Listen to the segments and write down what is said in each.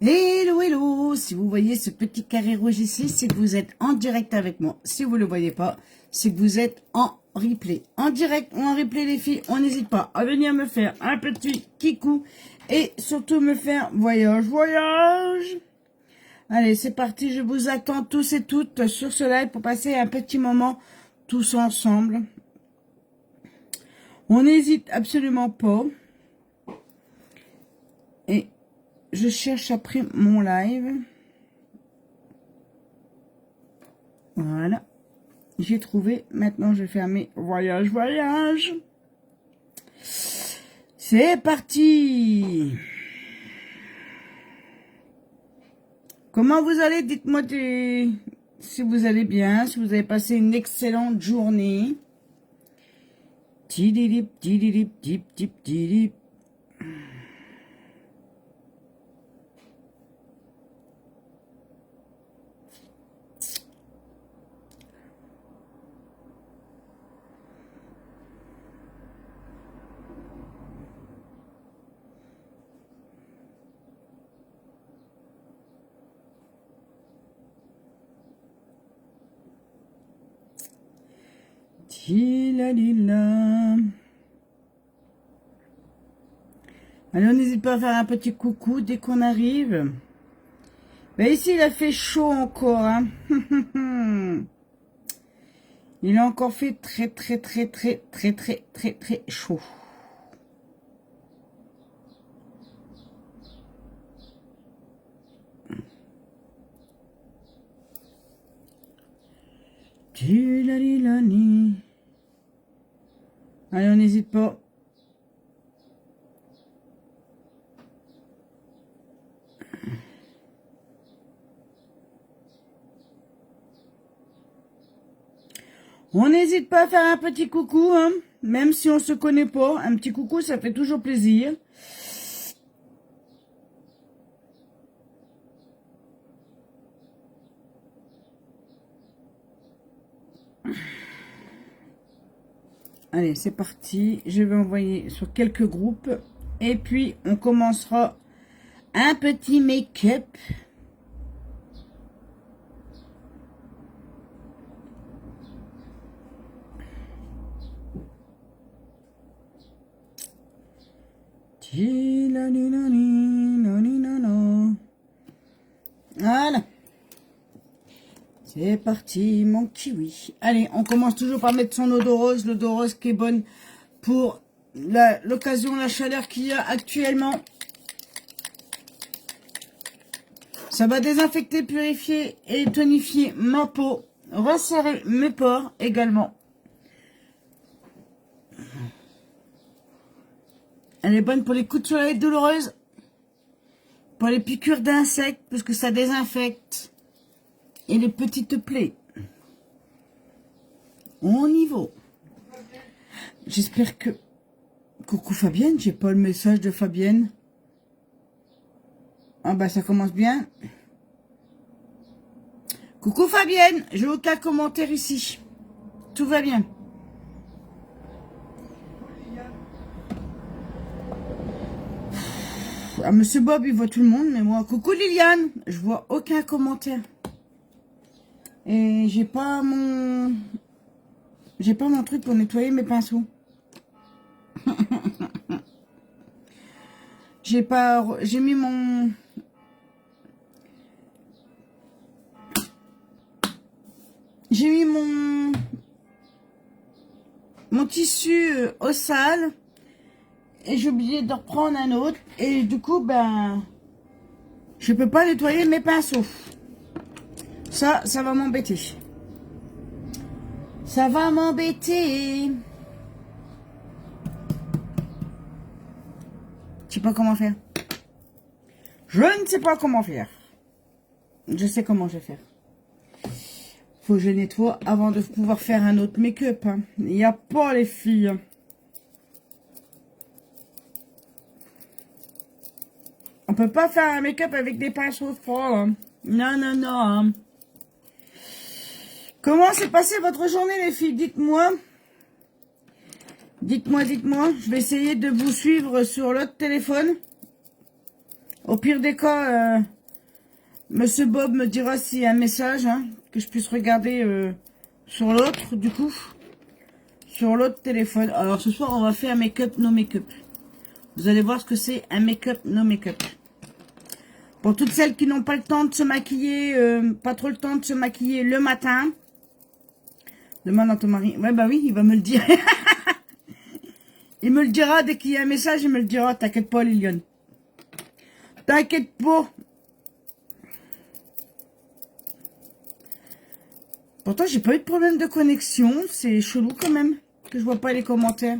Hello, hello! Si vous voyez ce petit carré rouge ici, c'est que vous êtes en direct avec moi. Si vous ne le voyez pas, c'est que vous êtes en replay. En direct ou en replay, les filles, on n'hésite pas à venir me faire un petit kikou et surtout me faire voyage, voyage! Allez, c'est parti, je vous attends tous et toutes sur ce live pour passer un petit moment tous ensemble. On n'hésite absolument pas. Et je cherche après mon live. Voilà. J'ai trouvé. Maintenant, je vais fermer voyage, voyage. C'est parti. Comment vous allez? Dites-moi si vous allez bien, si vous avez passé une excellente journée. Tididip, tididip, dip, dip, tididip. Tilalila. Alors, n'hésitez pas à faire un petit coucou dès qu'on arrive. Ben ici, il a fait chaud encore. Hein. Il a encore fait très chaud. Tilalilani. Allez, on n'hésite pas. On n'hésite pas à faire un petit coucou, hein, même si on se connaît pas. Un petit coucou, ça fait toujours plaisir. Allez, c'est parti. Je vais envoyer sur quelques groupes. Et puis, on commencera un petit make-up. Voilà. C'est parti, mon kiwi. Allez, on commence toujours par mettre son eau de rose. L'eau de rose qui est bonne pour l'occasion, la chaleur qu'il y a actuellement. Ça va désinfecter, purifier et tonifier ma peau. Resserrer mes pores également. Elle est bonne pour les coups de soleil douloureuses. Pour les piqûres d'insectes, parce que ça désinfecte. Et les petites plaies. On y va. J'espère que... Coucou Fabienne, j'ai pas le message de Fabienne. Ah bah ça commence bien. Coucou Fabienne, j'ai aucun commentaire ici. Tout va bien. Ah, Monsieur Bob, il voit tout le monde, mais moi... Coucou Liliane, je vois aucun commentaire. Et j'ai pas mon truc pour nettoyer mes pinceaux. J'ai mis mon tissu au sale et j'ai oublié de reprendre un autre et du coup ben je peux pas nettoyer mes pinceaux. Ça va m'embêter. Ça va m'embêter. Je sais pas comment faire. Je ne sais pas comment faire. Je sais comment je vais faire. Faut que je nettoie avant de pouvoir faire un autre make-up. Hein. Il n'y a pas les filles. On peut pas faire un make-up avec des pinceaux froids. Hein. Non, non, non. Hein. Comment s'est passée votre journée, les filles? Dites-moi. Dites-moi, dites-moi. Je vais essayer de vous suivre sur l'autre téléphone. Au pire des cas, Monsieur Bob me dira s'il y a un message, hein, que je puisse regarder sur l'autre, du coup. Sur l'autre téléphone. Alors ce soir, on va faire un make-up, no make-up. Vous allez voir ce que c'est un make-up, no make-up. Pour toutes celles qui n'ont pas le temps de se maquiller, pas trop le temps de se maquiller le matin. Demande à ton mari. Ouais, bah oui, il va me le dire. Il me le dira dès qu'il y a un message, il me le dira. T'inquiète pas, Liliane. T'inquiète pas. Pourtant, j'ai pas eu de problème de connexion. C'est chelou quand même que je vois pas les commentaires.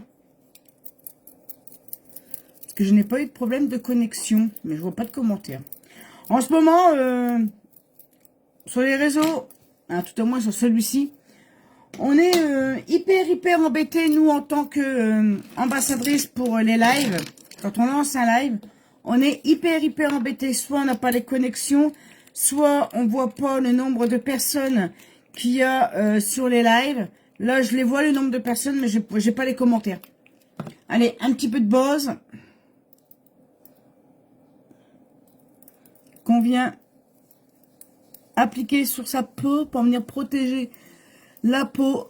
Parce que je n'ai pas eu de problème de connexion. Mais je vois pas de commentaires. En ce moment, sur les réseaux, hein, tout au moins sur celui-ci, on est hyper embêtés, nous, en tant que ambassadrice pour les lives. Quand on lance un live, on est hyper embêtés. Soit on n'a pas les connexions, soit on voit pas le nombre de personnes qu'il y a sur les lives. Là, je les vois, le nombre de personnes, mais j'ai pas les commentaires. Allez, un petit peu de base. Qu'on vient appliquer sur sa peau pour venir protéger la peau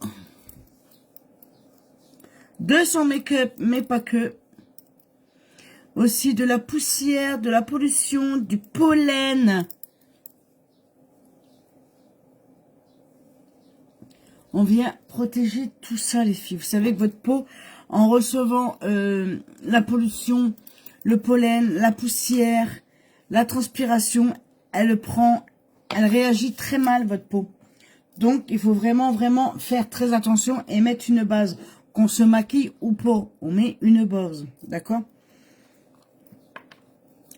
de son make-up, mais pas que. Aussi de la poussière, de la pollution, du pollen. On vient protéger tout ça, les filles. Vous savez que votre peau, en recevant la pollution, le pollen, la poussière, la transpiration, elle réagit très mal, votre peau. Donc, il faut vraiment faire très attention et mettre une base. Qu'on se maquille ou pas, on met une base. D'accord?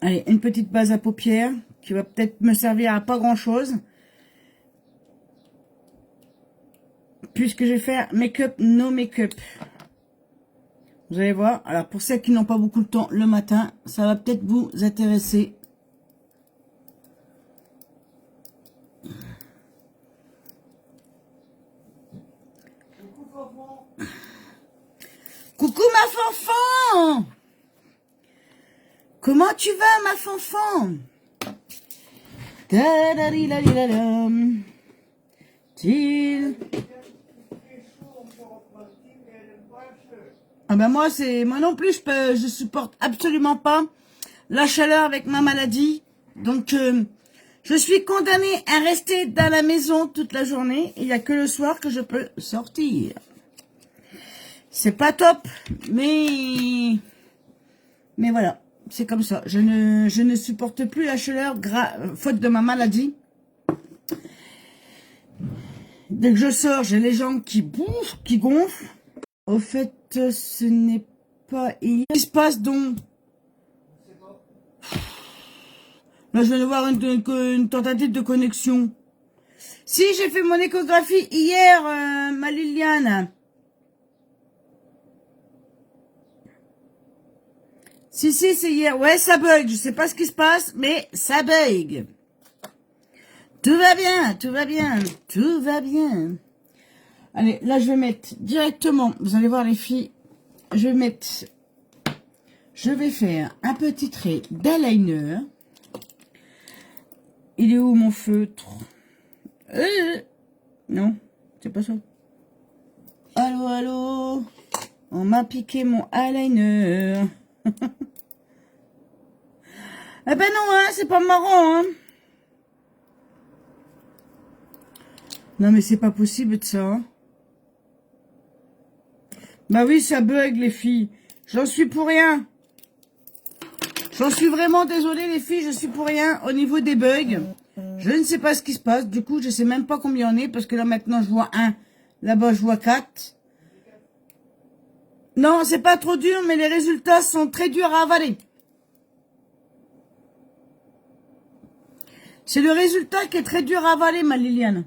Allez, une petite base à paupières qui va peut-être me servir à pas grand-chose. Puisque je vais faire make-up, no make-up. Vous allez voir. Alors, pour celles qui n'ont pas beaucoup de temps le matin, ça va peut-être vous intéresser. Coucou ma fanfan! Comment tu vas ma fanfan? Ah ben moi non plus je supporte absolument pas la chaleur avec ma maladie. Donc je suis condamnée à rester dans la maison toute la journée. Il n'y a que le soir que je peux sortir. C'est pas top, mais voilà, c'est comme ça. Je ne supporte plus la chaleur faute de ma maladie. Dès que je sors, j'ai les jambes qui bouffent, qui gonflent. Au fait, ce n'est pas hier. Qu'est-ce qui se passe donc? Là, je viens de voir une tentative de connexion. Si, j'ai fait mon échographie hier, ma Liliane. Si, c'est hier. Ouais, ça bug. Je sais pas ce qui se passe, mais ça bug. Tout va bien, tout va bien, tout va bien. Allez, là, je vais mettre directement, vous allez voir les filles, je vais faire un petit trait d'eyeliner. Il est où mon feutre? Non, c'est pas ça. Allô, allô? On m'a piqué mon eyeliner. Eh ben non, hein, c'est pas marrant, hein. Non, mais c'est pas possible de ça, hein. Bah oui, ça bug, les filles. J'en suis pour rien. J'en suis vraiment désolée, les filles. Je suis pour rien au niveau des bugs. Je ne sais pas ce qui se passe. Du coup, je sais même pas combien on est. Parce que là, maintenant, je vois 1. Là-bas, je vois 4. Non, c'est pas trop dur, mais les résultats sont très durs à avaler. C'est le résultat qui est très dur à avaler, ma Liliane.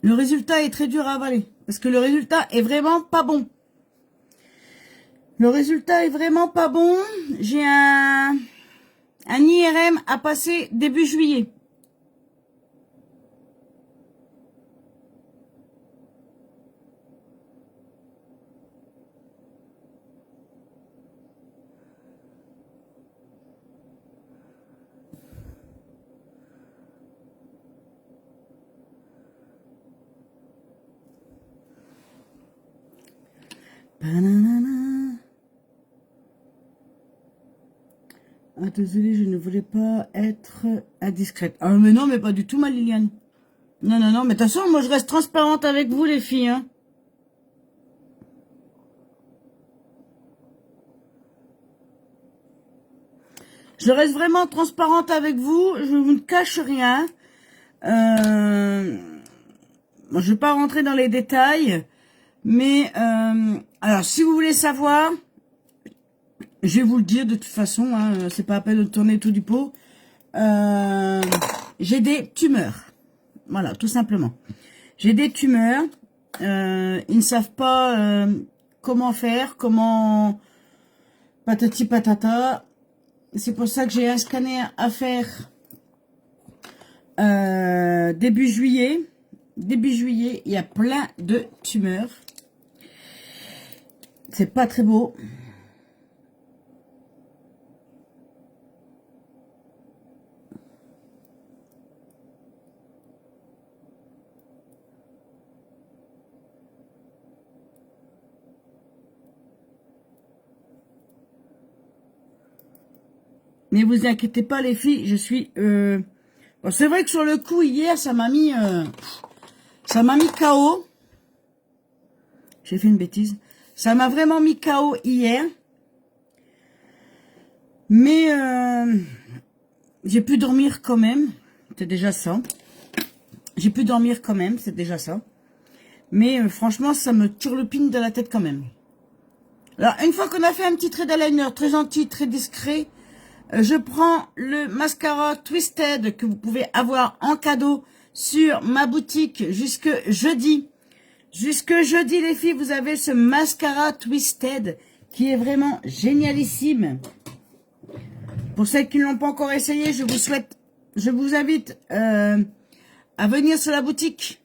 Le résultat est très dur à avaler. Parce que le résultat est vraiment pas bon. Le résultat est vraiment pas bon. J'ai un IRM à passer début juillet. Bananana. Ah, désolé, je ne voulais pas être indiscrète. Ah, mais non, mais pas du tout, ma Liliane. Non, non, non, mais de toute façon, moi, je reste transparente avec vous, les filles, hein. Je reste vraiment transparente avec vous, je vous ne cache rien. Je ne vais pas rentrer dans les détails, mais alors, si vous voulez savoir, je vais vous le dire de toute façon, hein, c'est pas à peine de tourner tout du pot. J'ai des tumeurs. Voilà, tout simplement. J'ai des tumeurs. Ils ne savent pas comment faire, comment patati patata. C'est pour ça que j'ai un scanner à faire début juillet. Début juillet, il y a plein de tumeurs. C'est pas très beau. Mais vous inquiétez pas les filles, je suis... Bon, c'est vrai que sur le coup, hier, ça m'a mis KO. J'ai fait une bêtise. Ça m'a vraiment mis KO hier. Mais j'ai pu dormir quand même. C'est déjà ça. J'ai pu dormir quand même, c'est déjà ça. Mais franchement, ça me turlupine de la tête quand même. Alors, une fois qu'on a fait un petit trait d'eyeliner très gentil, très discret, je prends le mascara Twisted que vous pouvez avoir en cadeau sur ma boutique jusque jeudi. Jusque jeudi, les filles, vous avez ce mascara Twisted qui est vraiment génialissime. Pour celles qui ne l'ont pas encore essayé, je vous invite à venir sur la boutique,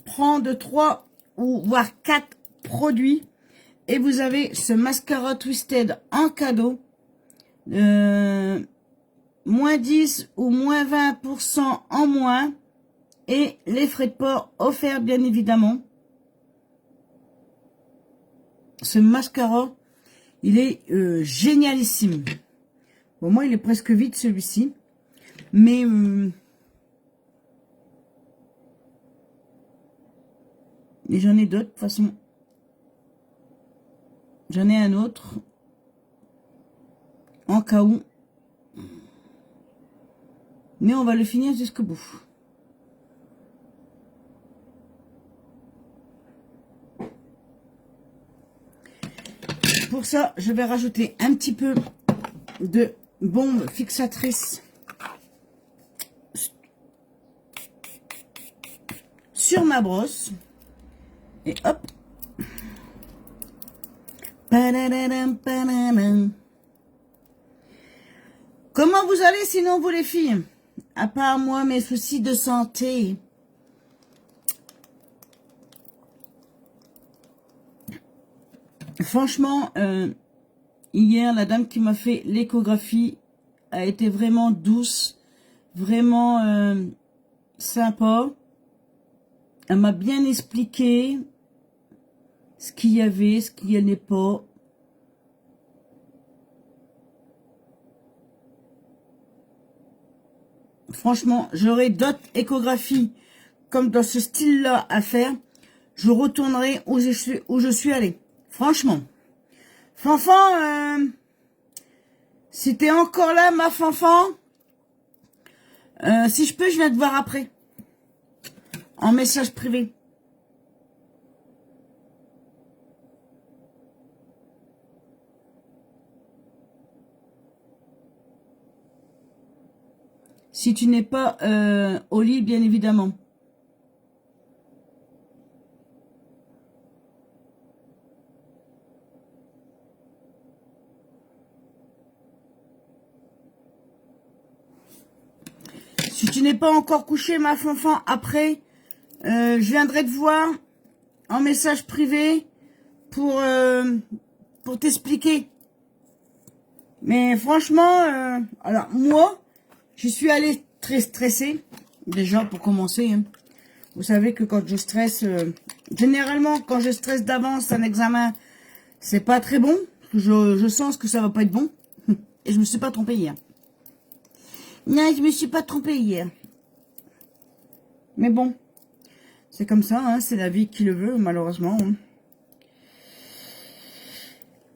prendre 3 ou voire 4 produits et vous avez ce mascara Twisted en cadeau. Moins 10 ou moins 20% en moins et les frais de port offerts bien évidemment. Ce mascara, il est génialissime. Bon, moi, il est presque vide celui-ci, mais j'en ai d'autres de toute façon. J'en ai un autre en cas où. Mais on va le finir jusqu'au bout. Pour ça, je vais rajouter un petit peu de bombe fixatrice sur ma brosse. Et hop. Padadadam, padadam. Comment vous allez sinon vous les filles? À part moi, mes soucis de santé. Franchement, hier, la dame qui m'a fait l'échographie a été vraiment douce, vraiment sympa. Elle m'a bien expliqué ce qu'il y avait, ce qu'il n'y en avait pas. Franchement, j'aurai d'autres échographies comme dans ce style-là à faire. Je retournerai où je suis allée. Franchement. Fanfan, si t'es encore là, ma Fanfan, si je peux, je viens te voir après. En message privé. Si tu n'es pas au lit, bien évidemment. tu n'es pas encore couché, ma fanfan, après, je viendrai te voir en message privé pour t'expliquer. Mais franchement, alors moi, je suis allée très stressée, déjà pour commencer. Hein. Vous savez que quand je stresse, généralement quand je stresse d'avance un examen, c'est pas très bon. Je sens que ça va pas être bon. Et je me suis pas trompée hier. Non, je me suis pas trompée hier. Mais bon, c'est comme ça, hein, c'est la vie qui le veut, malheureusement. Hein.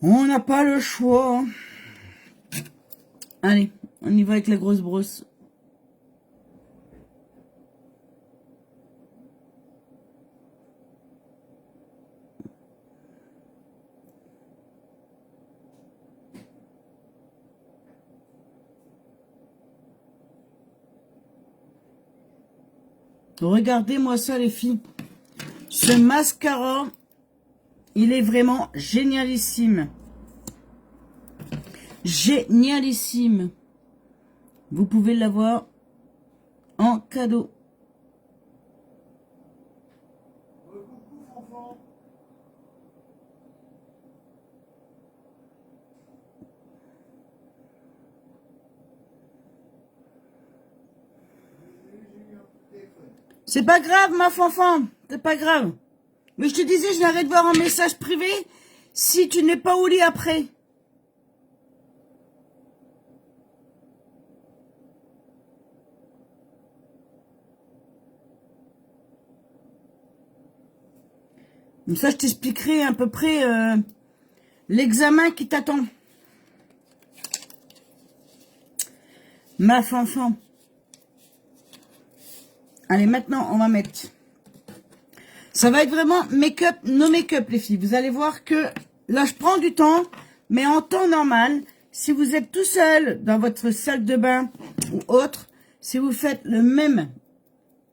On n'a pas le choix. Allez, on y va avec la grosse brosse. Regardez-moi ça, les filles. Ce mascara, il est vraiment génialissime. Génialissime. Vous pouvez l'avoir en cadeau. C'est pas grave, ma fanfan. C'est pas grave. Mais je te disais, je viendrai te voir en message privé si tu n'es pas au lit après. Comme ça, je t'expliquerai à peu près l'examen qui t'attend. Ma fanfan. Allez, maintenant, on va mettre... Ça va être vraiment make-up, no make-up, les filles. Vous allez voir que là, je prends du temps, mais en temps normal, si vous êtes tout seul dans votre salle de bain ou autre, si vous faites le même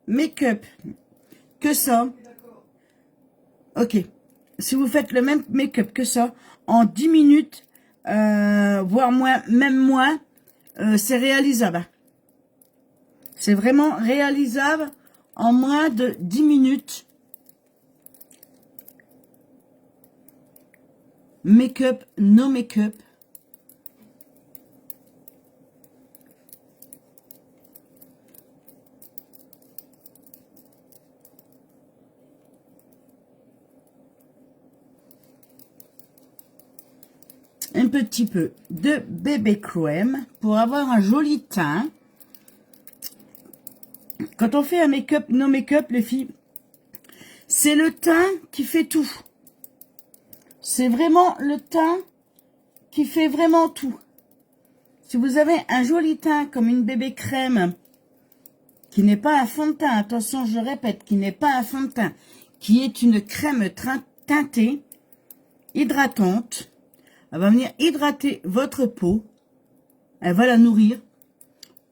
make-up que ça, ok, si vous faites le même make-up que ça, en 10 minutes, voire moins, même moins, c'est réalisable. C'est vraiment réalisable en moins de 10 minutes. Make-up, no make-up. Un petit peu de bébé crème pour avoir un joli teint. Quand on fait un make-up, no make-up, les filles, c'est le teint qui fait tout. C'est vraiment le teint qui fait vraiment tout. Si vous avez un joli teint comme une bébé crème, qui n'est pas un fond de teint, attention, je répète, qui n'est pas un fond de teint, qui est une crème teintée, hydratante, elle va venir hydrater votre peau, elle va la nourrir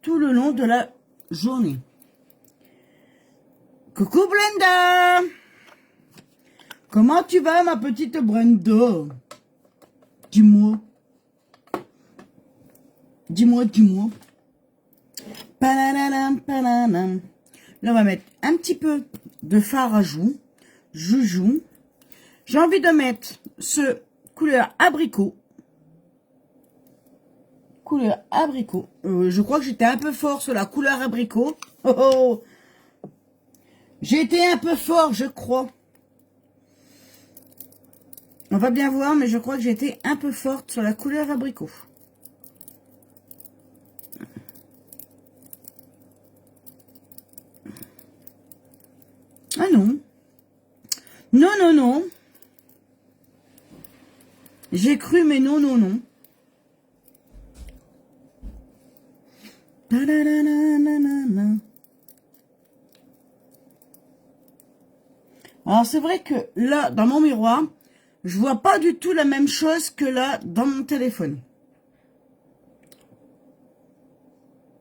tout le long de la journée. Coucou Brenda! Comment tu vas, ma petite Brenda? Dis-moi. Dis-moi, dis-moi. Là, on va mettre un petit peu de fard à joues. Joujou. J'ai envie de mettre ce couleur abricot. Couleur abricot. Je crois que j'étais un peu fort sur la couleur abricot. Oh, oh. J'ai été un peu fort, je crois. On va bien voir, mais je crois que j'ai été un peu forte sur la couleur abricot. Ah non. Non, non, non. J'ai cru, mais non, non, non. Alors, c'est vrai que là, dans mon miroir, je vois pas du tout la même chose que là, dans mon téléphone.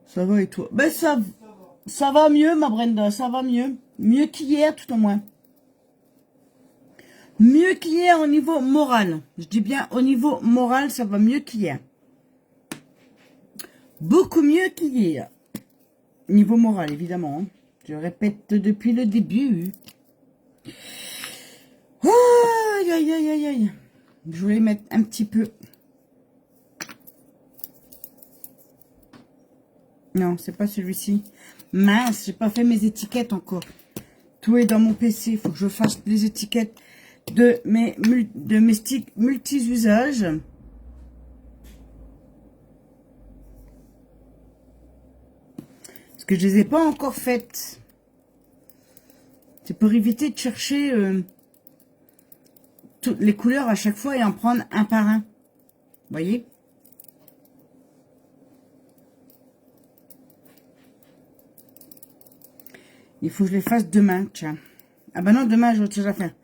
Ça va et toi? Ben, ça va mieux, ma Brenda, ça va mieux. Mieux qu'hier, tout au moins. Mieux qu'hier au niveau moral. Je dis bien au niveau moral, ça va mieux qu'hier. Beaucoup mieux qu'hier. niveau moral, évidemment. Hein. Je répète depuis le début. Oh, aïe, aïe, aïe, aïe, aïe. Je voulais mettre un petit peu. Non, c'est pas celui-ci. Mince, j'ai pas fait mes étiquettes encore. Tout est dans mon PC. Il faut que je fasse les étiquettes de mes sticks multi-usages. Parce que je les ai pas encore faites. C'est pour éviter de chercher toutes les couleurs à chaque fois et en prendre un par un. Vous voyez? Il faut que je les fasse demain, tiens. Ah bah non, demain, j'ai autre chose à faire.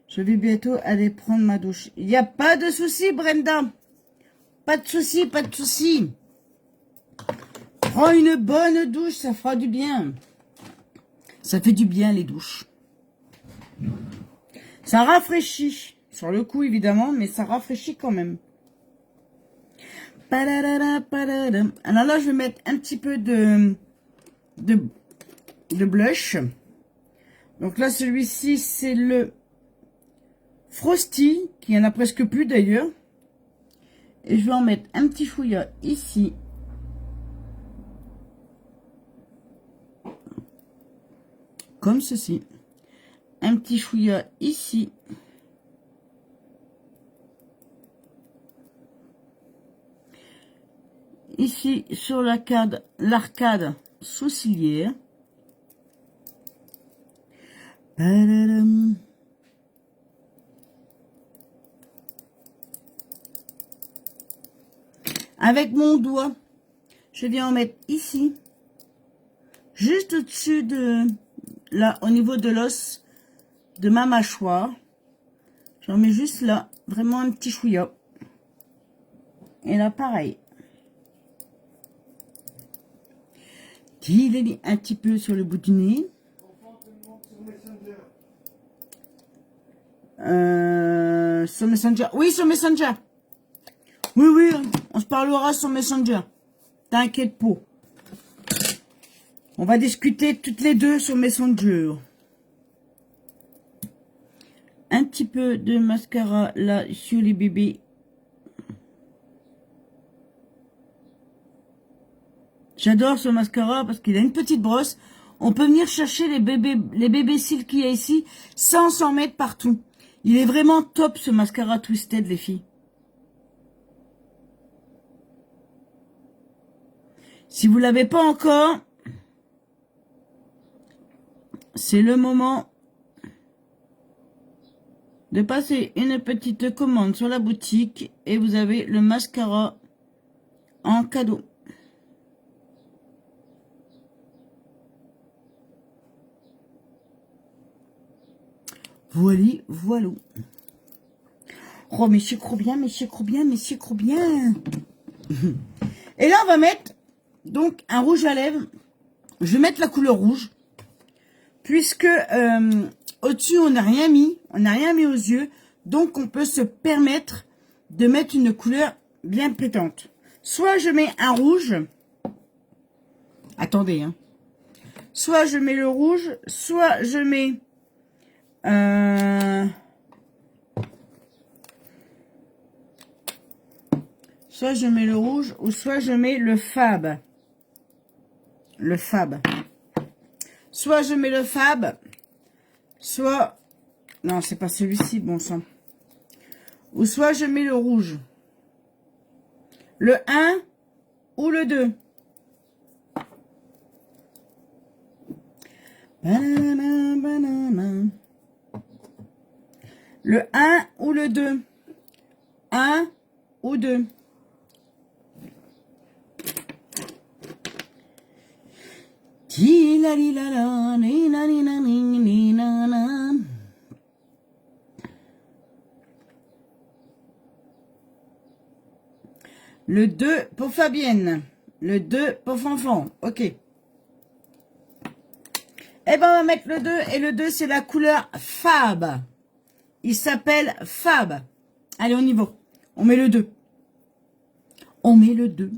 Je vais bientôt aller prendre ma douche. Il n'y a pas de souci, Brenda. Pas de souci, pas de souci. Prends une bonne douche, ça fera du bien. Ça fait du bien, les douches. Ça rafraîchit. Sur le coup, évidemment, mais ça rafraîchit quand même. Alors là, je vais mettre un petit peu de blush. Donc là, celui-ci, c'est le Frosty, qui en a presque plus d'ailleurs. Et je vais en mettre un petit fouillat ici. Comme ceci. Un petit fouillat ici. Ici, sur l'arcade sourcilière. Avec mon doigt, je viens en mettre ici. Juste au-dessus de, là, au niveau de l'os de ma mâchoire. J'en mets juste là, vraiment un petit chouïa. Et là, pareil. Un petit peu sur le bout du nez. Sur Messenger. Oui, sur Messenger. Oui, oui, on se parlera sur Messenger. T'inquiète pas. On va discuter toutes les deux sur Messenger. Un petit peu de mascara là sur les bébés. J'adore ce mascara parce qu'il a une petite brosse. On peut venir chercher les bébés cils qu'il y a ici sans s'en mettre partout. Il est vraiment top ce mascara Twisted, les filles. Si vous l'avez pas encore, c'est le moment de passer une petite commande sur la boutique et vous avez le mascara en cadeau. Voilà, voilà. Oh, mais c'est trop bien, mais c'est trop bien, mais c'est trop bien. Et là, on va mettre donc un rouge à lèvres. Je vais mettre la couleur rouge. Puisque au-dessus, on n'a rien mis. On n'a rien mis aux yeux. Donc, on peut se permettre de mettre une couleur bien pétante. Soit je mets un rouge. Attendez, hein. Soit je mets le rouge, soit je mets... soit je mets le rouge ou soit je mets le fab. Le fab. Soit je mets le fab, soit... Non, c'est pas celui-ci, bon sang. Ou soit je mets le rouge. Le 1 ou le 2. Le 1 ou le 2. 1 ou 2. Le 2 pour Fabienne. Le 2 pour Fanfan. Ok. Eh ben, on va mettre le 2. Et le 2, c'est la couleur Fab. Il s'appelle Fab. Allez, on y va. On met le 2. On met le 2.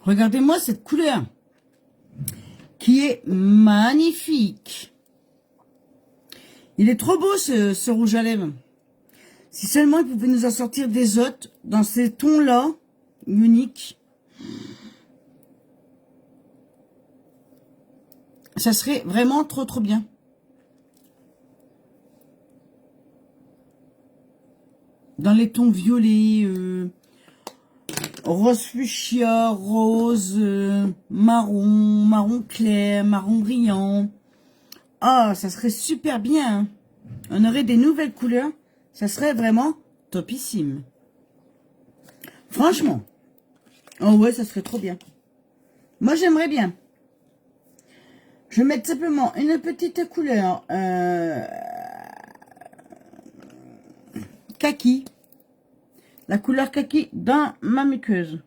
Regardez-moi cette couleur qui est magnifique. Il est trop beau ce rouge à lèvres. Si seulement il pouvait nous en sortir des autres dans ces tons-là, uniques. Ça serait vraiment trop trop bien. Dans les tons violets, rose fuchsia, rose, marron, marron clair, marron brillant. Ah, ça serait super bien. Hein. On aurait des nouvelles couleurs. Ça serait vraiment topissime. Franchement. Oh ouais, ça serait trop bien. Moi, j'aimerais bien. Je vais mettre simplement une petite couleur kaki. La couleur kaki dans ma muqueuse.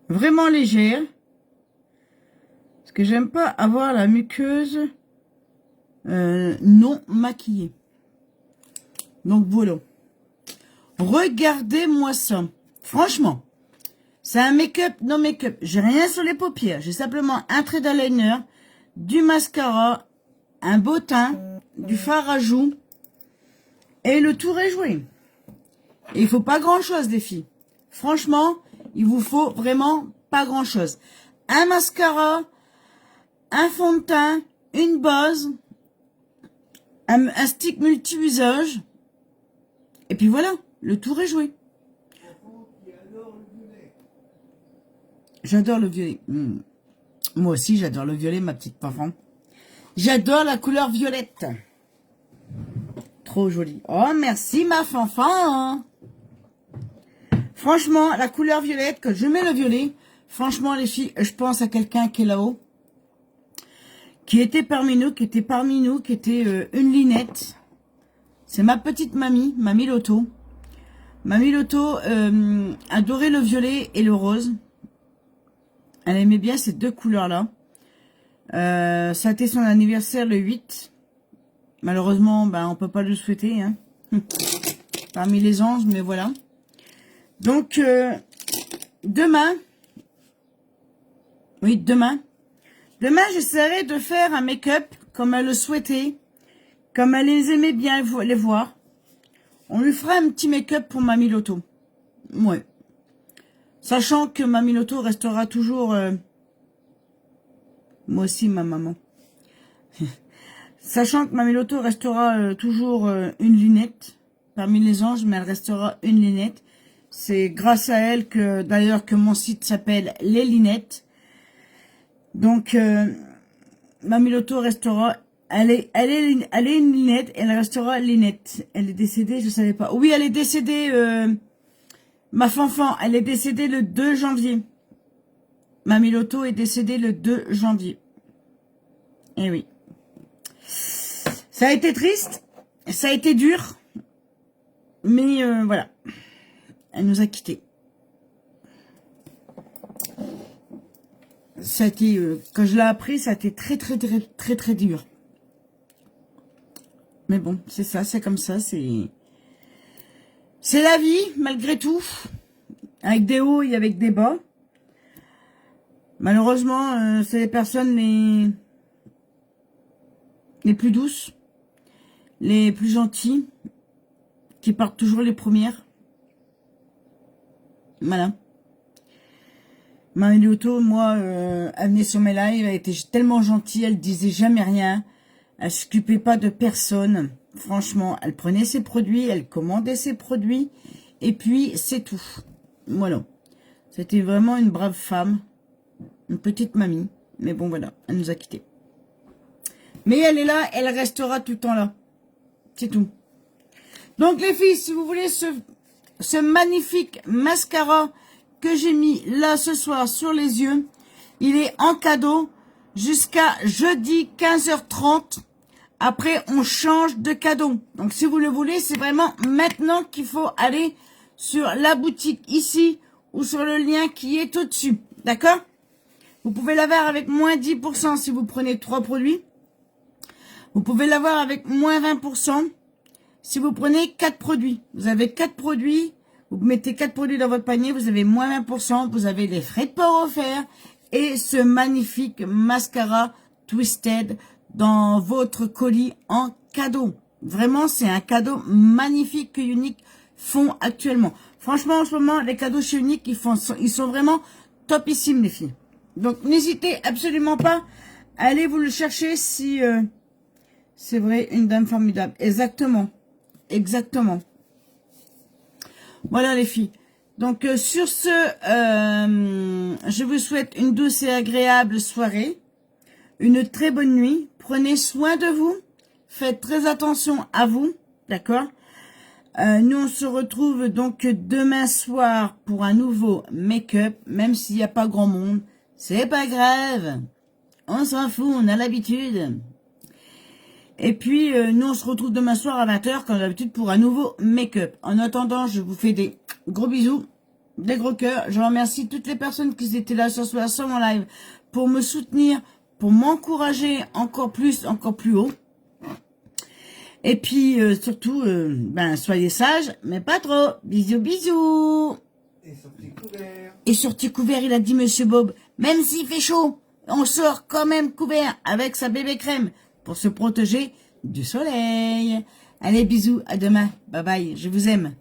Vraiment légère. Parce que j'aime pas avoir la muqueuse non maquillée. Donc voilà. Regardez-moi ça. Franchement. C'est un make-up, non make-up. J'ai rien sur les paupières. J'ai simplement un trait d'eyeliner, du mascara, un beau teint, du fard à joues. Et le tour est joué. Et il faut pas grand-chose, les filles. Franchement, il vous faut vraiment pas grand-chose. Un mascara, un fond de teint, une base, un stick multi-usage. Et puis voilà, le tour est joué. J'adore le violet. Moi aussi, j'adore le violet, ma petite enfant. J'adore la couleur violette. Trop jolie. Oh, merci, ma fanfan. Franchement, la couleur violette, quand je mets le violet, franchement, les filles, je pense à quelqu'un qui est là-haut, qui était parmi nous, qui était une linette. C'est ma petite mamie, Mamie Loto. Mamie Loto adorait le violet et le rose. Elle aimait bien ces deux couleurs-là. Ça a été son anniversaire le 8. Malheureusement, ben, on peut pas le souhaiter. Hein. Parmi les anges, mais voilà. Donc, demain, j'essaierai de faire un make-up comme elle le souhaitait, comme elle les aimait bien les voir. On lui fera un petit make-up pour Mamie Loto. Ouais. Sachant que Mamie Loto restera toujours... moi aussi, ma maman. Sachant que Mamie Loto restera toujours une linette parmi les anges, mais elle restera une linette. C'est grâce à elle que, d'ailleurs, que mon site s'appelle Les Linettes. Donc, Mamie Loto restera... Elle est une linette, elle restera linette. Elle est décédée, je savais pas. Oui, elle est décédée... ma fanfan, elle est décédée le 2 janvier. Mamie Loto est décédée le 2 janvier. Eh oui. Ça a été triste, ça a été dur, mais voilà. Elle nous a quittés. Ça a été, quand je l'ai appris, ça a été très dur. Mais bon, c'est ça, c'est comme ça, c'est la vie, malgré tout. Avec des hauts et avec des bas. Malheureusement, c'est les personnes les plus douces, les plus gentilles, qui partent toujours les premières. Voilà. Mamie Loto, moi, elle venait sur mes lives, elle était tellement gentille, elle disait jamais rien, elle s'occupait pas de personne. Franchement, elle prenait ses produits, elle commandait ses produits, et puis c'est tout. Voilà. C'était vraiment une brave femme. Une petite mamie. Mais bon, voilà, elle nous a quittés. Mais elle est là, elle restera tout le temps là. C'est tout. Donc les filles, si vous voulez ce magnifique mascara que j'ai mis là ce soir sur les yeux, il est en cadeau jusqu'à jeudi 15h30. Après, on change de cadeau. Donc si vous le voulez, c'est vraiment maintenant qu'il faut aller sur la boutique ici ou sur le lien qui est au-dessus. D'accord? Vous pouvez l'avoir avec moins 10% si vous prenez 3 produits. Vous pouvez l'avoir avec moins 20% si vous prenez 4 produits. Vous avez 4 produits, vous mettez 4 produits dans votre panier, vous avez moins 20%, vous avez les frais de port offerts et ce magnifique mascara Twisted dans votre colis en cadeau. Vraiment, c'est un cadeau magnifique que Unique font actuellement. Franchement, en ce moment, les cadeaux chez Unique, ils sont vraiment topissimes, les filles. Donc, n'hésitez absolument pas. Allez vous le chercher si... c'est vrai, une dame formidable. Exactement. Exactement. Voilà, les filles. Donc, sur ce, je vous souhaite une douce et agréable soirée. Une très bonne nuit. Prenez soin de vous. Faites très attention à vous. D'accord? Nous, on se retrouve donc demain soir pour un nouveau make-up. Même s'il n'y a pas grand monde. C'est pas grave. On s'en fout, on a l'habitude. Et puis, nous, on se retrouve demain soir à 20h, comme d'habitude, pour un nouveau make-up. En attendant, je vous fais des gros bisous, des gros cœurs. Je remercie toutes les personnes qui étaient là ce soir sur mon live pour me soutenir, pour m'encourager encore plus haut. Et puis, surtout, soyez sages, mais pas trop. Bisous, bisous. Et sur petit couvert. Et sur petit couvert, il a dit Monsieur Bob, même s'il fait chaud, on sort quand même couvert avec sa bébé crème pour se protéger du soleil. Allez, bisous, à demain. Bye bye, je vous aime.